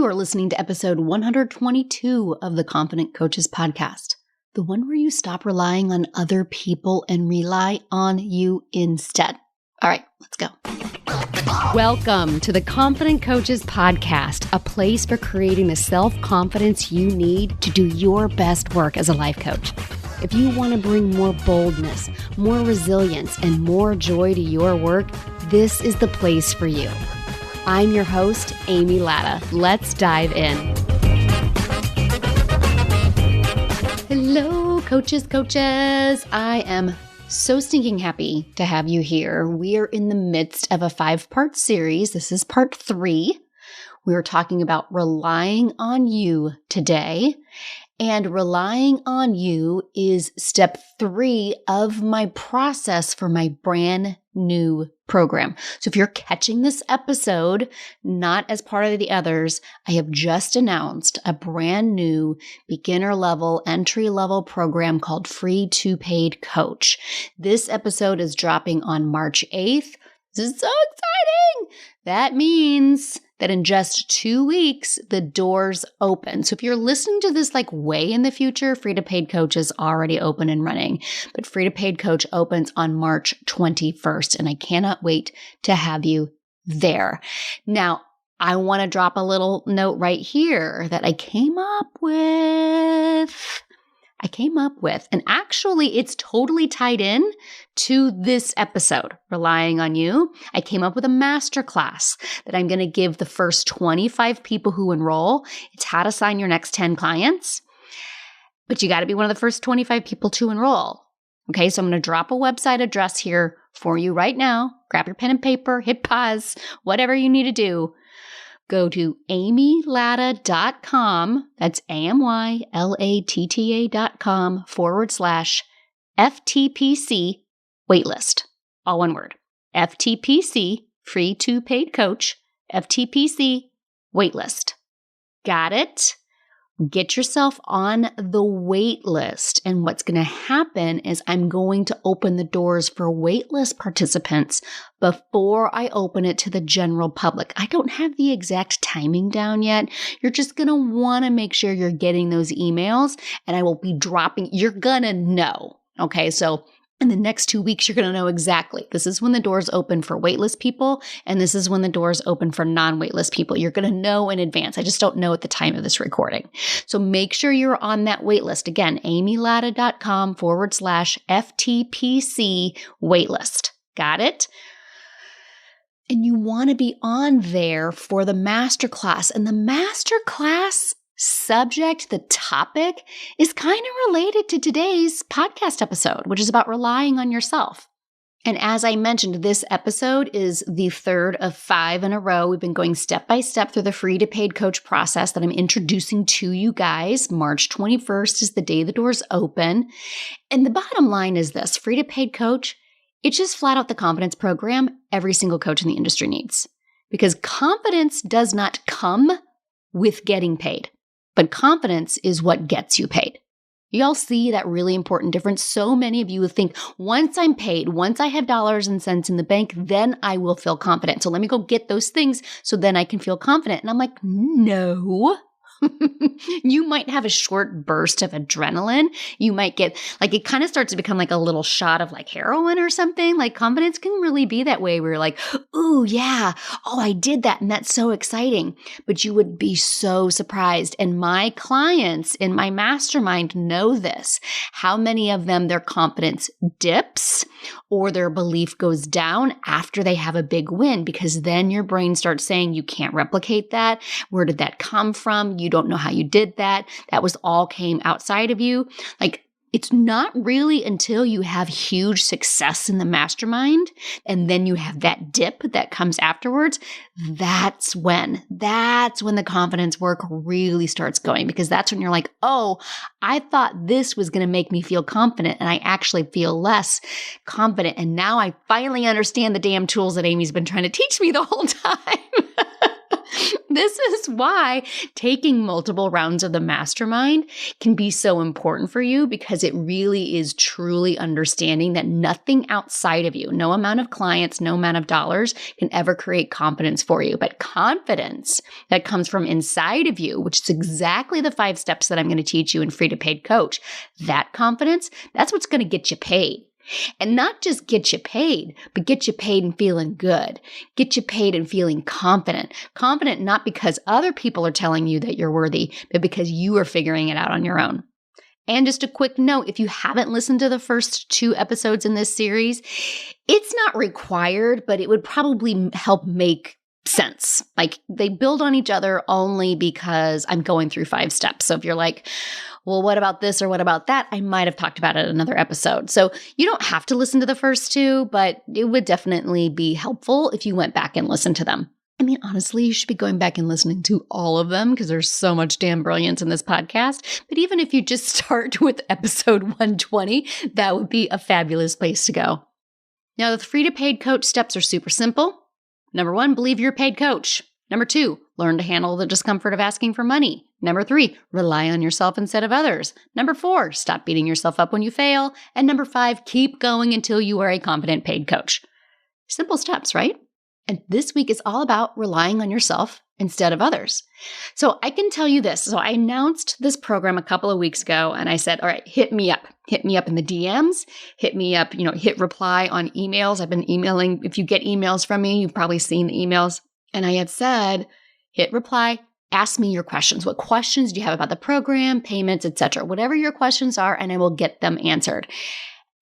You are listening to episode 122 of the Confident Coaches Podcast, the one where you stop relying on other people and rely on you instead. All right, let's go. Welcome to the Confident Coaches Podcast, a place for creating the self-confidence you need to do your best work as a life coach. If you want to bring more boldness, more resilience, and more joy to your work, this is the place for you. I'm your host, Amy Latta. Let's dive in. Hello, coaches. I am so stinking happy to have you here. We are in the midst of a 5-part series. This is part 3. We are talking about relying on you today. And relying on you is step 3 of my process for my brand new program. So if you're catching this episode, not as part of the others, I have just announced a brand new beginner level, entry level program called Free to Paid Coach. This episode is dropping on March 8th. This is so exciting. That means that in just 2 weeks, the doors open. So if you're listening to this like way in the future, Free to Paid Coach is already open and running. But Free to Paid Coach opens on March 21st, and I cannot wait to have you there. Now, I want to drop a little note right here that I came up with, and actually it's totally tied in to this episode, Relying on You. I came up with a masterclass that I'm going to give the first 25 people who enroll. It's how to sign your next 10 clients, but you got to be one of the first 25 people to enroll. Okay, so I'm going to drop a website address here for you right now. Grab your pen and paper, hit pause, whatever you need to do. Go to amylatta.com, that's amylatta.com/FTPC waitlist. All one word. FTPC, Free to Paid Coach, FTPC waitlist. Got it? Get yourself on the wait list. And what's going to happen is I'm going to open the doors for waitlist participants before I open it to the general public. I don't have the exact timing down yet. You're just going to want to make sure you're getting those emails, and I will be dropping. You're going to know. Okay, so in the next 2 weeks, you're going to know exactly. This is when the doors open for waitlist people, and this is when the doors open for non-waitlist people. You're going to know in advance. I just don't know at the time of this recording. So make sure you're on that waitlist. Again, amylatta.com/FTPC waitlist. Got it? And you want to be on there for the masterclass. And the masterclass subject, the topic, is kind of related to today's podcast episode, which is about relying on yourself. And as I mentioned, this episode is the 3rd of 5 in a row. We've been going step by step through the Free to Paid Coach process that I'm introducing to you guys. March 21st is the day the doors open. And the bottom line is this: Free to Paid Coach, it's just flat out the confidence program every single coach in the industry needs. Because confidence does not come with getting paid. But confidence is what gets you paid. Y'all see that really important difference? So many of you think, once I'm paid, once I have dollars and cents in the bank, then I will feel confident. So let me go get those things so then I can feel confident. And I'm like, no. You might have a short burst of adrenaline. You might get, like, it kind of starts to become like a little shot of like heroin or something. Like, confidence can really be that way where you're like, ooh, yeah, oh, I did that. And that's so exciting. But you would be so surprised. And my clients in my mastermind know this. How many of them, their confidence dips or their belief goes down after they have a big win? Because then your brain starts saying, you can't replicate that. Where did that come from? You don't know how you did that. That was all came outside of you. Like, it's not really until you have huge success in the mastermind and then you have that dip that comes afterwards. That's when the confidence work really starts going, because that's when you're like, oh, I thought this was going to make me feel confident and I actually feel less confident. And now I finally understand the damn tools that Amy's been trying to teach me the whole time. This is why taking multiple rounds of the mastermind can be so important for you, because it really is truly understanding that nothing outside of you, no amount of clients, no amount of dollars can ever create confidence for you. But confidence that comes from inside of you, which is exactly the 5 steps that I'm going to teach you in Free to Paid Coach, that confidence, that's what's going to get you paid. And not just get you paid, but get you paid and feeling good. Get you paid and feeling confident. Confident not because other people are telling you that you're worthy, but because you are figuring it out on your own. And just a quick note, if you haven't listened to the first 2 episodes in this series, it's not required, but it would probably help make sense. Like, they build on each other only because I'm going through 5 steps. So if you're like, well, what about this or what about that? I might have talked about it in another episode. So you don't have to listen to the first 2, but it would definitely be helpful if you went back and listened to them. I mean, honestly, you should be going back and listening to all of them because there's so much damn brilliance in this podcast. But even if you just start with episode 120, that would be a fabulous place to go. Now, the Free to Paid Coach steps are super simple. Number 1, believe you're a paid coach. Number 2, learn to handle the discomfort of asking for money. Number 3, rely on yourself instead of others. Number 4, stop beating yourself up when you fail. And number 5, keep going until you are a competent paid coach. Simple steps, right? And this week is all about relying on yourself instead of others. So I can tell you this. So I announced this program a couple of weeks ago, and I said, all right, hit me up. Hit me up in the DMs. Hit me up, hit reply on emails. I've been emailing. If you get emails from me, you've probably seen the emails. And I had said, hit reply, ask me your questions. What questions do you have about the program, payments, etc.? Whatever your questions are, and I will get them answered.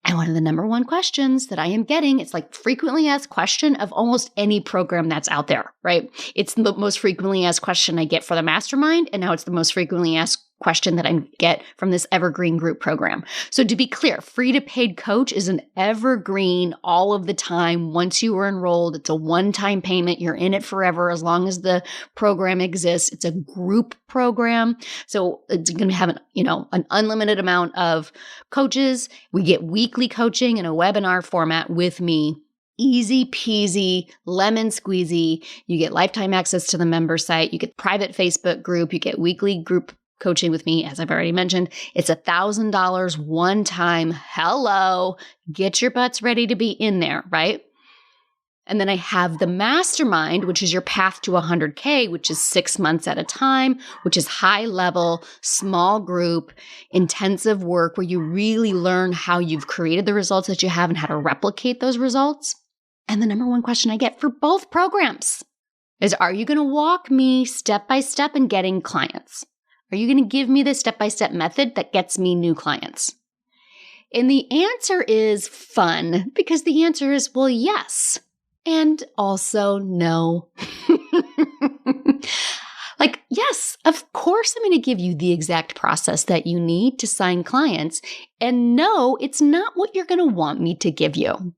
And one of the number 1 questions that I am getting, it's like frequently asked question of almost any program that's out there, right? It's the most frequently asked question I get for the mastermind, and now it's the most frequently asked question that I get from this Evergreen Group program. So to be clear, Free to Paid Coach is an evergreen all of the time. Once you are enrolled, it's a one-time payment. You're in it forever as long as the program exists. It's a group program. So it's going to have an unlimited amount of coaches. We get weekly coaching in a webinar format with me. Easy peasy, lemon squeezy. You get lifetime access to the member site. You get private Facebook group. You get weekly group coaching with me, as I've already mentioned. It's $1,000 one time. Hello, get your butts ready to be in there, right? And then I have the mastermind, which is your path to 100K, which is 6 months at a time, which is high level, small group, intensive work where you really learn how you've created the results that you have and how to replicate those results. And the number 1 question I get for both programs is, are you going to walk me step by step in getting clients? Are you going to give me the step-by-step method that gets me new clients? And the answer is fun, because the answer is, well, yes, and also no. Yes, of course I'm going to give you the exact process that you need to sign clients. And no, it's not what you're going to want me to give you.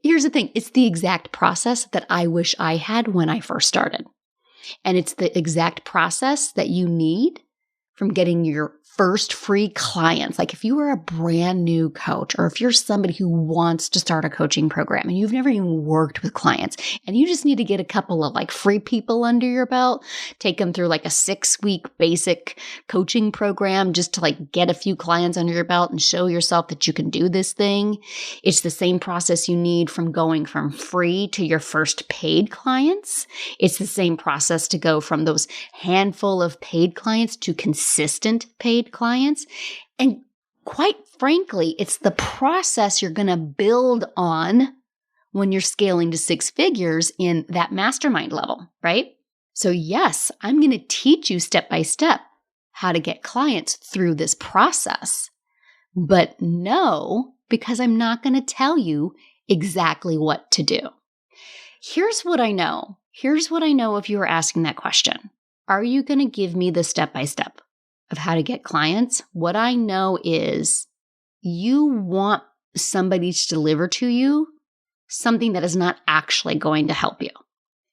Here's the thing. It's the exact process that I wish I had when I first started. And it's the exact process that you need from getting your first free clients. Like if you are a brand new coach, or if you're somebody who wants to start a coaching program and you've never even worked with clients and you just need to get a couple of free people under your belt, take them through a 6-week basic coaching program just to get a few clients under your belt and show yourself that you can do this thing. It's the same process you need from going from free to your first paid clients. It's the same process to go from those handful of paid clients to consistent paid clients. And quite frankly, it's the process you're going to build on when you're scaling to 6 figures in that mastermind level, right? So yes, I'm going to teach you step by step how to get clients through this process. But no, because I'm not going to tell you exactly what to do. Here's what I know. Here's what I know if you were asking that question. Are you going to give me the step by step of how to get clients? What I know is you want somebody to deliver to you something that is not actually going to help you.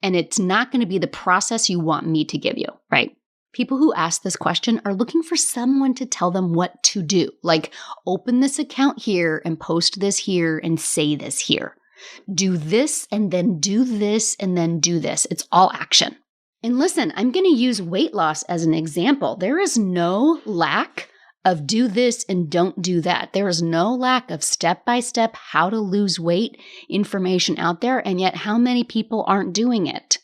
And it's not going to be the process you want me to give you, right? People who ask this question are looking for someone to tell them what to do. Open this account here and post this here and say this here. Do this and then do this and then do this. It's all action. And listen, I'm going to use weight loss as an example. There is no lack of do this and don't do that. There is no lack of step-by-step how to lose weight information out there, and yet how many people aren't doing it?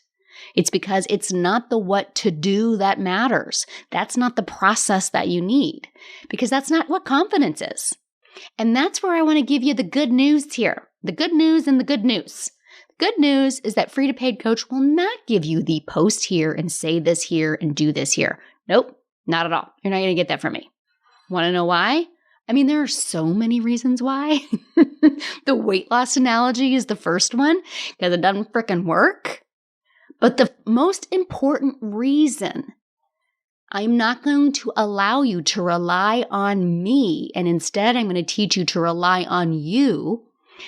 It's because it's not the what to do that matters. That's not the process that you need, because that's not what confidence is. And that's where I want to give you the good news here. The good news and the good news. The good news is that Free to Paid Coach will not give you the post here and say this here and do this here. Nope, not at all. You're not going to get that from me. Want to know why? I mean, there are so many reasons why. The weight loss analogy is the first one because it doesn't frickin' work. But the most important reason I'm not going to allow you to rely on me, and instead I'm going to teach you to rely on you,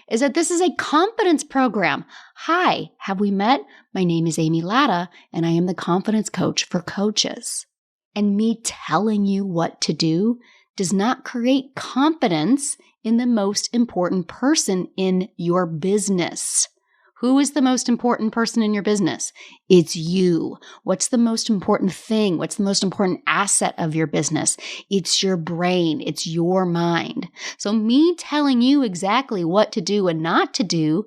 is that this is a confidence program. Hi, have we met? My name is Amy Latta, and I am the confidence coach for coaches. And me telling you what to do does not create confidence in the most important person in your business. Who is the most important person in your business? It's you. What's the most important thing? What's the most important asset of your business? It's your brain. It's your mind. So me telling you exactly what to do and not to do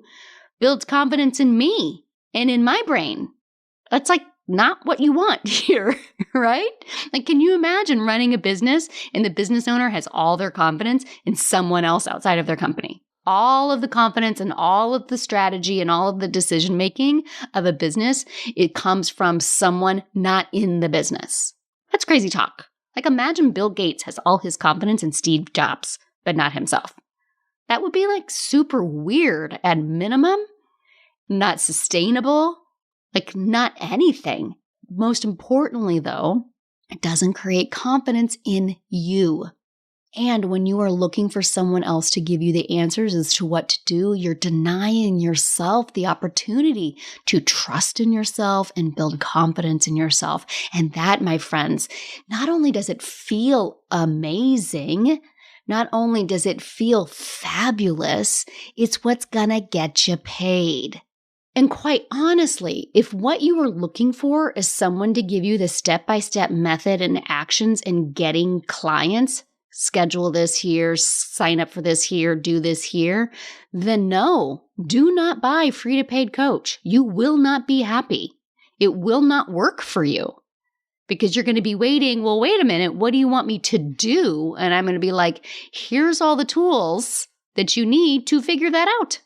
builds confidence in me and in my brain. That's like not what you want here, right? Like, can you imagine running a business and the business owner has all their confidence in someone else outside of their company? All of the confidence and all of the strategy and all of the decision-making of a business, it comes from someone not in the business. That's crazy talk. Like, imagine Bill Gates has all his confidence in Steve Jobs, but not himself. That would be like super weird at minimum, not sustainable, like not anything. Most importantly, though, it doesn't create confidence in you. And when you are looking for someone else to give you the answers as to what to do, you're denying yourself the opportunity to trust in yourself and build confidence in yourself. And that, my friends, not only does it feel amazing, not only does it feel fabulous, it's what's gonna get you paid. And quite honestly, if what you are looking for is someone to give you the step-by-step method and actions in getting clients, schedule this here, sign up for this here, do this here, then no, do not buy Free to Paid Coach. You will not be happy. It will not work for you because you're going to be waiting. Well, wait a minute. What do you want me to do? And I'm going to be like, here's all the tools that you need to figure that out.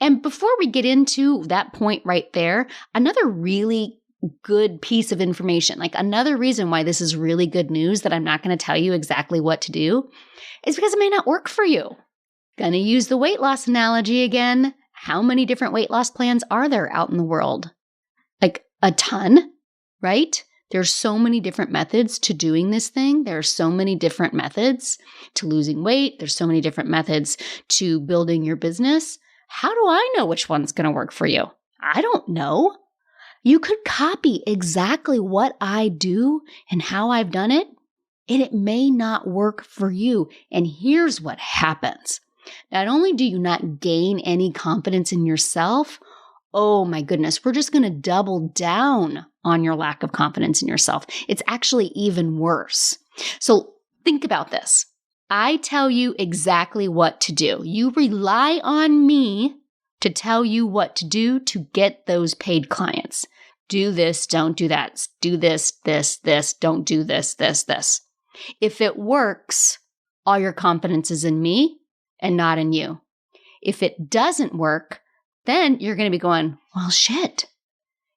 And before we get into that point right there, another really good piece of information, like another reason why this is really good news that I'm not going to tell you exactly what to do is because it may not work for you. Going to use the weight loss analogy again. How many different weight loss plans are there out in the world? Like a ton, right? There's so many different methods to doing this thing. There are so many different methods to losing weight. There's so many different methods to building your business. How do I know which one's going to work for you? I don't know. You could copy exactly what I do and how I've done it, and it may not work for you. And here's what happens. Not only do you not gain any confidence in yourself, oh my goodness, we're just going to double down on your lack of confidence in yourself. It's actually even worse. So think about this. I tell you exactly what to do. You rely on me to tell you what to do to get those paid clients. Do this, don't do that. Do this, this, don't do this, this. If it works, all your confidence is in me and not in you. If it doesn't work, then you're going to be going, well, shit.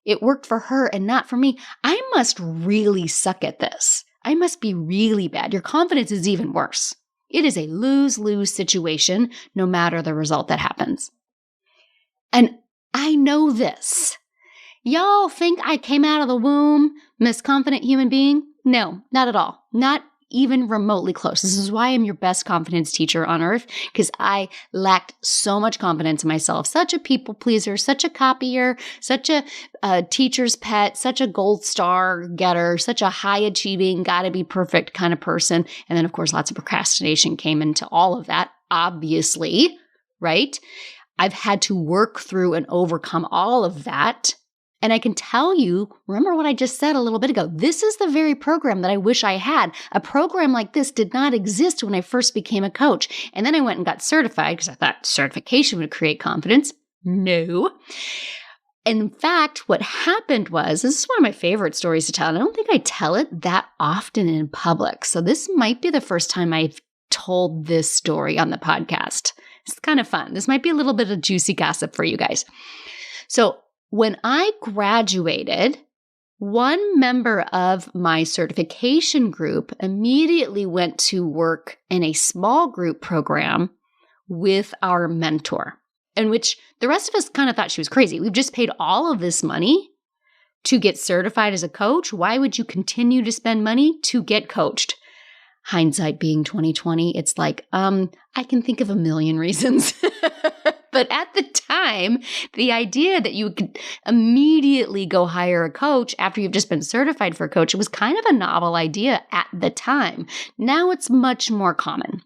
It worked for her and not for me. I must really suck at this. I must be really bad. Your confidence is even worse. It is a lose-lose situation no matter the result that happens. And I know this. Y'all think I came out of the womb misconfident human being? No, not at all. Not even remotely close. This is why I'm your best confidence teacher on earth, because I lacked so much confidence in myself. Such a people pleaser, such a copier, such a teacher's pet, such a gold star getter, such a high achieving, gotta be perfect kind of person. And then, of course, lots of procrastination came into all of that, obviously, right? I've had to work through and overcome all of that. And I can tell you, remember what I just said a little bit ago, this is the very program that I wish I had. A program like this did not exist when I first became a coach. And then I went and got certified because I thought certification would create confidence. No. In fact, what happened was, this is one of my favorite stories to tell, and I don't think I tell it that often in public. So this might be the first time I've told this story on the podcast. It's kind of fun. This might be a little bit of juicy gossip for you guys. So when I graduated, one member of my certification group immediately went to work in a small group program with our mentor, in which the rest of us kind of thought she was crazy. We've just paid all of this money to get certified as a coach. Why would you continue to spend money to get coached? Hindsight being 2020, it's like, I can think of a million reasons. But at the time, the idea that you could immediately go hire a coach after you've just been certified for a coach, it was kind of a novel idea at the time. Now it's much more common.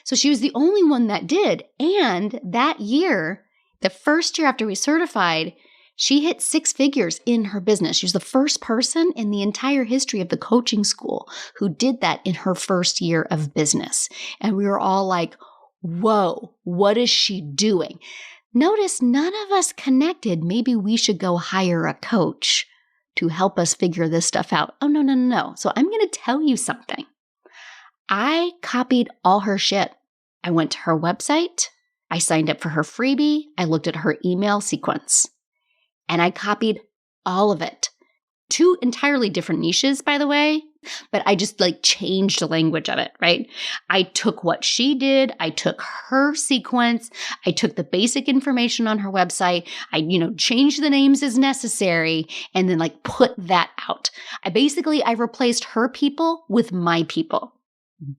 So she was the only one that did. And that year, the first year after we certified, she hit 6 figures in her business. She was the first person in the entire history of the coaching school who did that in her first year of business. And we were all like, whoa, what is she doing? Notice none of us connected. Maybe we should go hire a coach to help us figure this stuff out. Oh, no. So I'm going to tell you something. I copied all her shit. I went to her website. I signed up for her freebie. I looked at her email sequence. And I copied all of it. 2 entirely different niches, by the way, but I just changed the language of it, right? I took what she did. I took her sequence. I took the basic information on her website. I, changed the names as necessary and then put that out. I replaced her people with my people.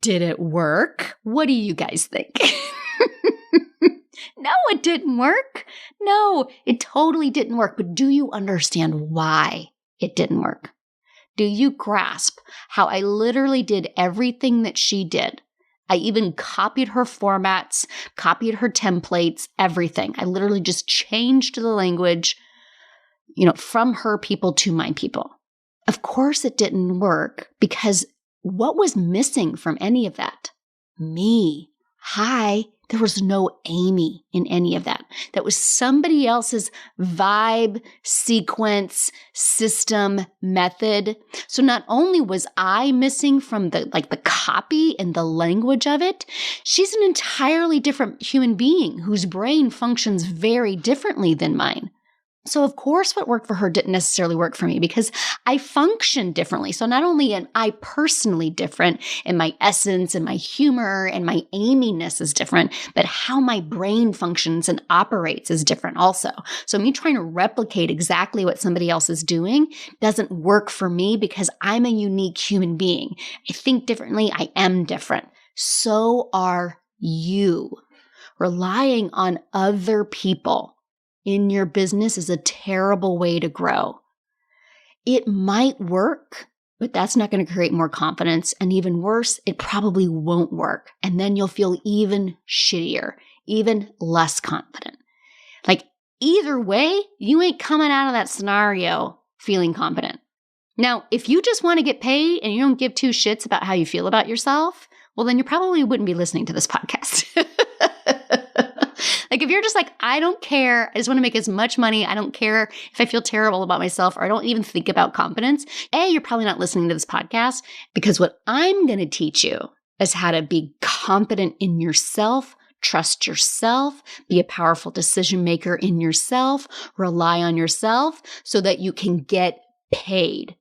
Did it work? What do you guys think? No, it didn't work. No, it totally didn't work. But do you understand why it didn't work? Do you grasp how I literally did everything that she did? I even copied her formats, copied her templates, everything. I literally just changed the language, from her people to my people. Of course it didn't work because what was missing from any of that? Me. Hi. There was no Amy in any of that. That was somebody else's vibe, sequence, system, method. So not only was I missing from the copy and the language of it, she's an entirely different human being whose brain functions very differently than mine. So of course what worked for her didn't necessarily work for me because I function differently. So not only am I personally different in my essence and my humor and my aiminess is different, but how my brain functions and operates is different also. So me trying to replicate exactly what somebody else is doing doesn't work for me because I'm a unique human being. I think differently. I am different. So are you. Relying on other people in your business is a terrible way to grow. It might work, but that's not going to create more confidence. And even worse, it probably won't work. And then you'll feel even shittier, even less confident. Either way, you ain't coming out of that scenario feeling confident. Now, if you just want to get paid and you don't give 2 shits about how you feel about yourself, well, then you probably wouldn't be listening to this podcast. If you're just I don't care, I just want to make as much money, I don't care if I feel terrible about myself or I don't even think about confidence, you're probably not listening to this podcast because what I'm going to teach you is how to be confident in yourself, trust yourself, be a powerful decision maker in yourself, rely on yourself so that you can get paid.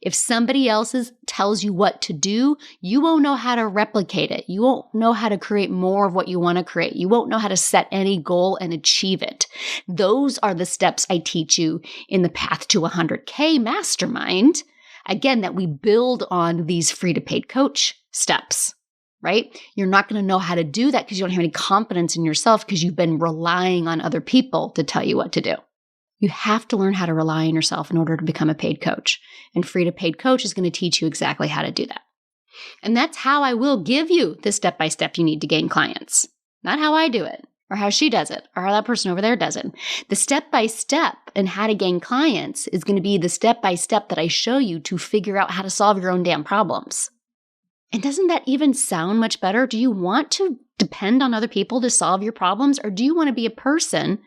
If somebody else tells you what to do, you won't know how to replicate it. You won't know how to create more of what you want to create. You won't know how to set any goal and achieve it. Those are the steps I teach you in the Path to 100K Mastermind. Again, that we build on these free to paid coach steps, right? You're not going to know how to do that because you don't have any confidence in yourself because you've been relying on other people to tell you what to do. You have to learn how to rely on yourself in order to become a paid coach. And Free to Paid Coach is going to teach you exactly how to do that. And that's how I will give you the step-by-step you need to gain clients. Not how I do it. or how she does it, or how that person over there does it. The step-by-step and how to gain clients is going to be the step-by-step that I show you to figure out how to solve your own damn problems. And doesn't that even sound much better? Do you want to depend on other people to solve your problems, or do you want to be a person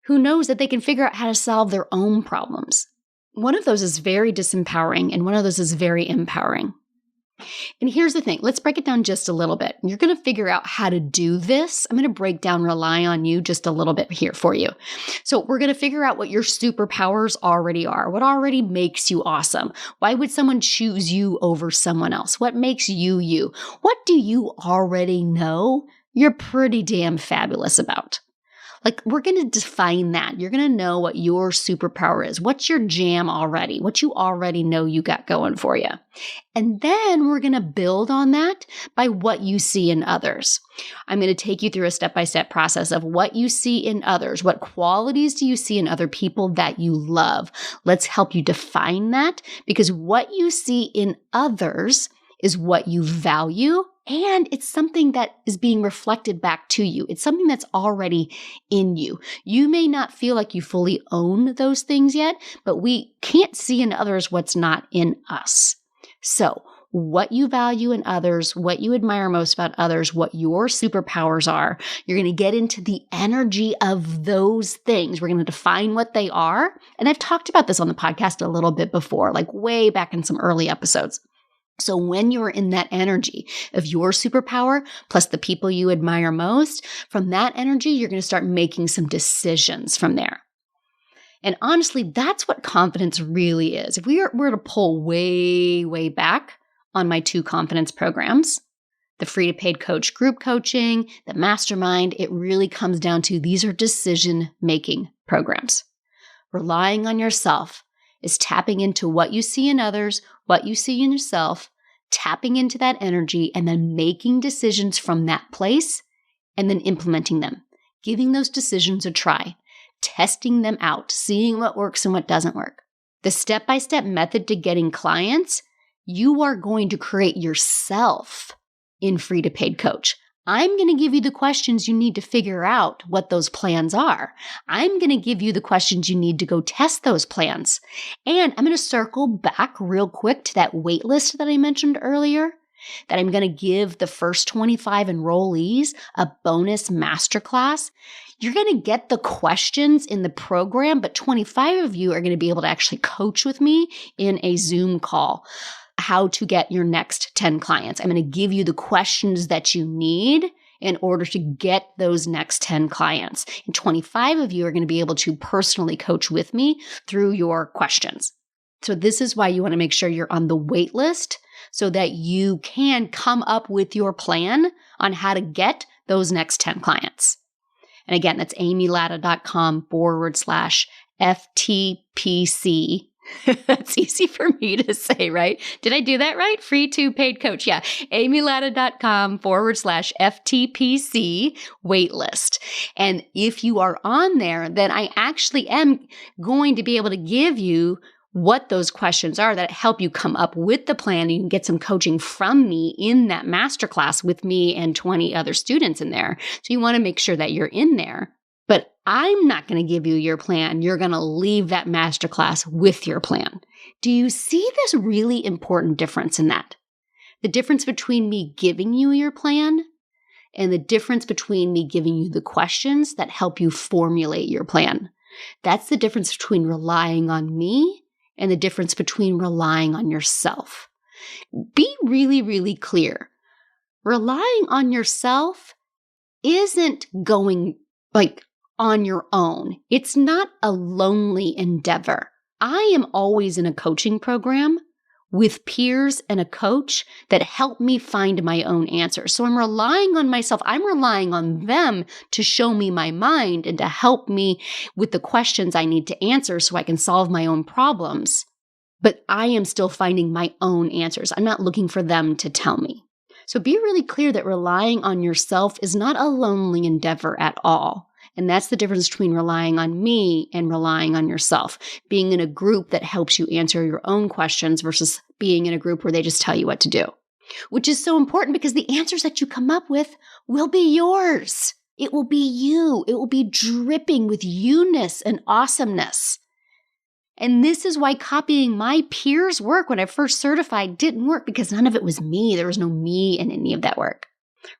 who knows that they can figure out how to solve their own problems? One of those is very disempowering, and one of those is very empowering. And here's the thing. Let's break it down just a little bit. You're going to figure out how to do this. I'm going to break down rely on you just a little bit here for you. So we're going to figure out what your superpowers already are. What already makes you awesome? Why would someone choose you over someone else? What makes you you? What do you already know you're pretty damn fabulous about? Like, we're going to define that. You're going to know what your superpower is. What's your jam already? What you already know you got going for you. And then we're going to build on that by what you see in others. I'm going to take you through a step-by-step process of what you see in others. What qualities do you see in other people that you love? Let's help you define that, because what you see in others is what you value, and it's something that is being reflected back to you. It's something that's already in you. You may not feel like you fully own those things yet, but we can't see in others what's not in us. So what you value in others, what you admire most about others, what your superpowers are, you're going to get into the energy of those things. We're going to define what they are. And I've talked about this on the podcast a little bit before, like way back in some early episodes. So when you're in that energy of your superpower plus the people you admire most, from that energy, you're going to start making some decisions from there. And honestly, that's what confidence really is. If we were to pull way, way back on my 2 confidence programs, the free to paid coach group coaching, the mastermind, it really comes down to these are decision-making programs. Relying on yourself is tapping into what you see in others, what you see in yourself, tapping into that energy, and then making decisions from that place, and then implementing them, giving those decisions a try, testing them out, seeing what works and what doesn't work. The step-by-step method to getting clients, you are going to create yourself in free to paid coach. I'm going to give you the questions you need to figure out what those plans are. I'm going to give you the questions you need to go test those plans. And I'm going to circle back real quick to that wait list that I mentioned earlier, that I'm going to give the first 25 enrollees a bonus masterclass. You're going to get the questions in the program, but 25 of you are going to be able to actually coach with me in a Zoom call. How to get your next 10 clients. I'm going to give you the questions that you need in order to get those next 10 clients. And 25 of you are going to be able to personally coach with me through your questions. So this is why you want to make sure you're on the wait list so that you can come up with your plan on how to get those next 10 clients. And again, that's amylatta.com/FTPC. That's easy for me to say, right? Did I do that right? Free to paid coach. Yeah. amylatta.com/FTPC waitlist. And if you are on there, then I actually am going to be able to give you what those questions are that help you come up with the plan. You can get some coaching from me in that masterclass with me and 20 other students in there. So you want to make sure that you're in there. But I'm not going to give you your plan. You're going to leave that masterclass with your plan. Do you see this really important difference in that? The difference between me giving you your plan and the difference between me giving you the questions that help you formulate your plan. That's the difference between relying on me and the difference between relying on yourself. Be really, really clear. Relying on yourself isn't going on your own. It's not a lonely endeavor. I am always in a coaching program with peers and a coach that help me find my own answers. So I'm relying on myself. I'm relying on them to show me my mind and to help me with the questions I need to answer so I can solve my own problems. But I am still finding my own answers. I'm not looking for them to tell me. So be really clear that relying on yourself is not a lonely endeavor at all. And that's the difference between relying on me and relying on yourself. Being in a group that helps you answer your own questions versus being in a group where they just tell you what to do. Which is so important because the answers that you come up with will be yours. It will be you. It will be dripping with you-ness and awesomeness. And this is why copying my peers' work when I first certified didn't work, because none of it was me. There was no me in any of that work.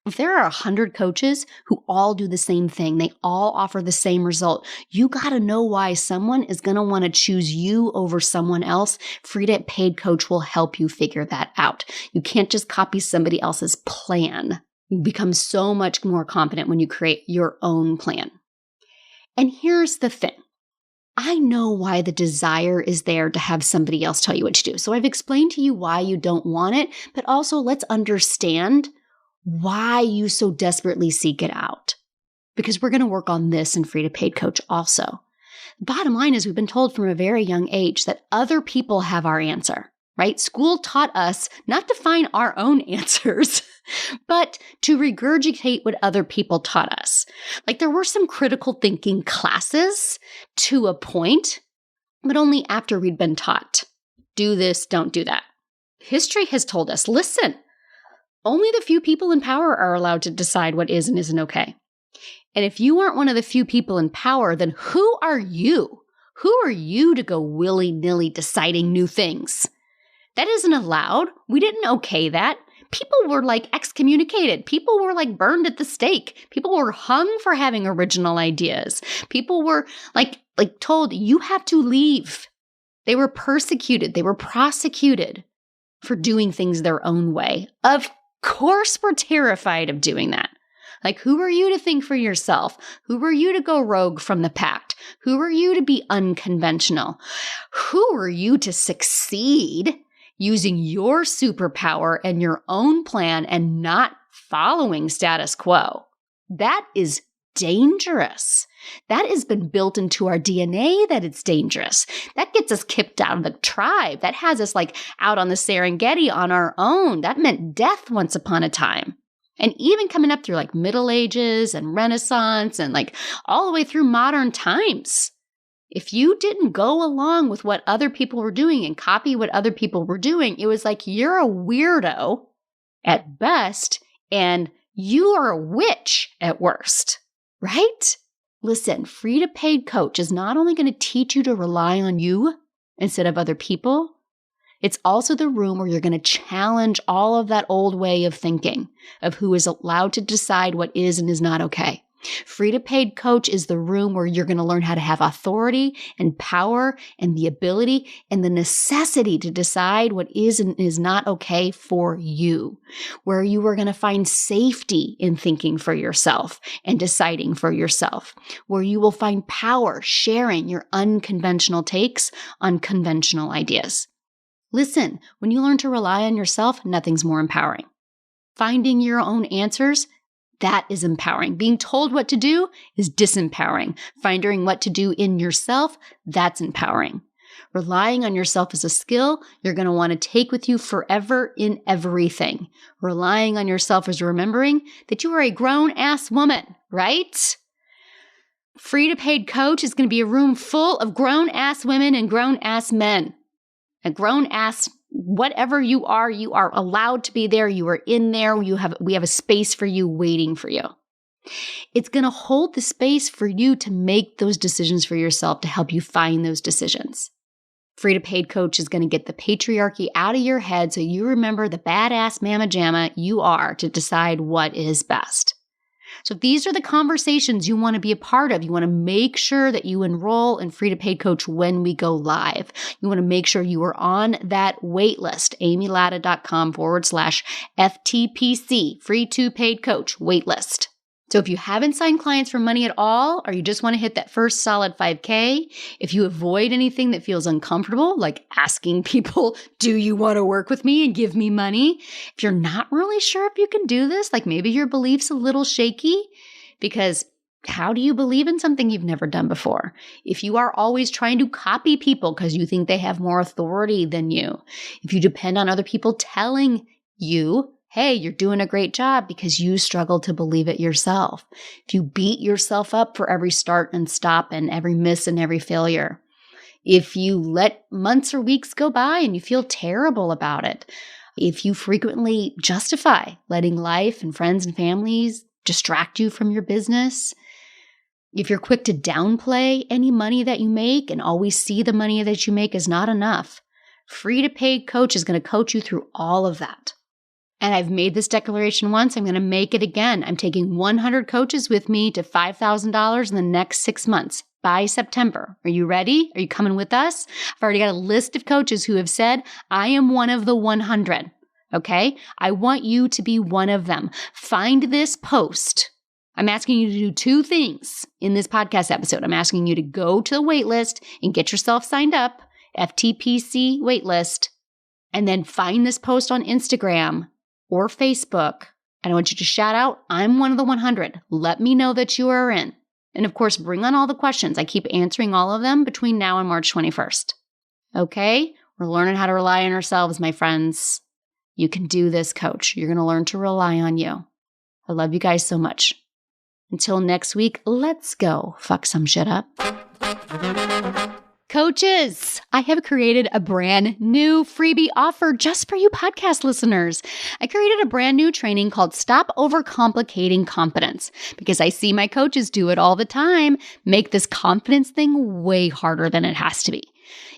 If there are 100 coaches who all do the same thing, they all offer the same result, you got to know why someone is going to want to choose you over someone else. Frida Paid Coach will help you figure that out. You can't just copy somebody else's plan. You become so much more confident when you create your own plan. And here's the thing. I know why the desire is there to have somebody else tell you what to do. So I've explained to you why you don't want it, but also let's understand why you so desperately seek it out. Because we're going to work on this in Frida Paid Coach also. The bottom line is we've been told from a very young age that other people have our answer, right? School taught us not to find our own answers, but to regurgitate what other people taught us. Like there were some critical thinking classes to a point, but only after we'd been taught, do this, don't do that. History has told us, listen, only the few people in power are allowed to decide what is and isn't okay. And if you aren't one of the few people in power, then who are you? Who are you to go willy-nilly deciding new things? That isn't allowed. We didn't okay that. People were like excommunicated. People were like burned at the stake. People were hung for having original ideas. People were like told, you have to leave. They were persecuted. They were prosecuted for doing things their own way. Of course, we're terrified of doing that. Like, who are you to think for yourself? Who are you to go rogue from the pact? Who are you to be unconventional? Who are you to succeed using your superpower and your own plan and not following status quo? That is dangerous. That has been built into our DNA that it's dangerous. That gets us kicked out of the tribe. That has us like out on the Serengeti on our own. That meant death once upon a time. And even coming up through like Middle Ages and Renaissance and like all the way through modern times. If you didn't go along with what other people were doing and copy what other people were doing, it was like you're a weirdo at best and you are a witch at worst, right? Listen, Frida Paid Coach is not only going to teach you to rely on you instead of other people, it's also the room where you're going to challenge all of that old way of thinking of who is allowed to decide what is and is not okay. Frida Paid Coach is the room where you're going to learn how to have authority and power and the ability and the necessity to decide what is and is not okay for you, where you are going to find safety in thinking for yourself and deciding for yourself, where you will find power sharing your unconventional takes on conventional ideas. Listen, when you learn to rely on yourself, nothing's more empowering. Finding your own answers, that is empowering. Being told what to do is disempowering. Finding what to do in yourself, that's empowering. Relying on yourself is a skill you're going to want to take with you forever in everything. Relying on yourself is remembering that you are a grown-ass woman, right? Frida Paid Coach is going to be a room full of grown-ass women and grown-ass men. A grown-ass whatever you are allowed to be there. You are in there. We have a space for you waiting for you. It's going to hold the space for you to make those decisions for yourself to help you find those decisions. Frida Paid Coach is going to get the patriarchy out of your head so you remember the badass mamma jamma you are to decide what is best. So these are the conversations you want to be a part of. You want to make sure that you enroll in Frida Paid Coach when we go live. You want to make sure you are on that wait list, amylatta.com/FTPC, free to paid coach wait list. So if you haven't signed clients for money at all, or you just want to hit that first solid 5K, if you avoid anything that feels uncomfortable, like asking people, do you want to work with me and give me money? If you're not really sure if you can do this, like maybe your belief's a little shaky, because how do you believe in something you've never done before? If you are always trying to copy people because you think they have more authority than you, if you depend on other people telling you, hey, you're doing a great job because you struggle to believe it yourself. If you beat yourself up for every start and stop and every miss and every failure. If you let months or weeks go by and you feel terrible about it. If you frequently justify letting life and friends and families distract you from your business, if you're quick to downplay any money that you make and always see the money that you make is not enough, Free to Paid Coach is going to coach you through all of that. And I've made this declaration once. I'm going to make it again. I'm taking 100 coaches with me to $5,000 in the next 6 months by September. Are you ready? Are you coming with us? I've already got a list of coaches who have said, I am one of the 100. Okay? I want you to be one of them. Find this post. I'm asking you to do 2 things in this podcast episode. I'm asking you to go to the waitlist and get yourself signed up, FTPC waitlist, and then find this post on Instagram or Facebook. And I want you to shout out, I'm one of the 100. Let me know that you are in. And of course, bring on all the questions. I keep answering all of them between now and March 21st. Okay? We're learning how to rely on ourselves, my friends. You can do this, coach. You're going to learn to rely on you. I love you guys so much. Until next week, let's go fuck some shit up. Coaches, I have created a brand new freebie offer just for you podcast listeners. I created a brand new training called Stop Overcomplicating Confidence because I see my coaches do it all the time, make this confidence thing way harder than it has to be.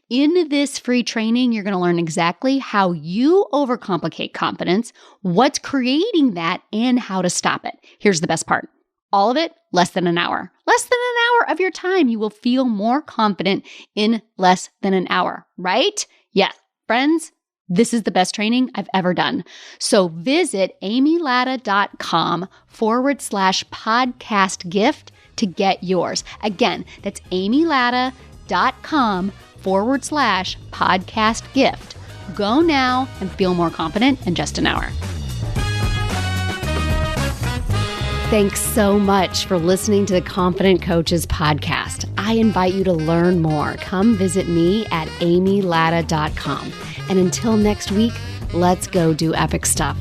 In this free training, you're going to learn exactly how you overcomplicate confidence, what's creating that, and how to stop it. Here's the best part. All of it, less than an hour. Less than an hour of your time. You will feel more confident in less than an hour, right? Yeah, friends, this is the best training I've ever done. So visit amylatta.com/podcast gift to get yours. Again, that's amylatta.com/podcast gift. Go now and feel more confident in just an hour. Thanks so much for listening to the Confident Coaches podcast. I invite you to learn more. Come visit me at amylatta.com. And until next week, let's go do epic stuff.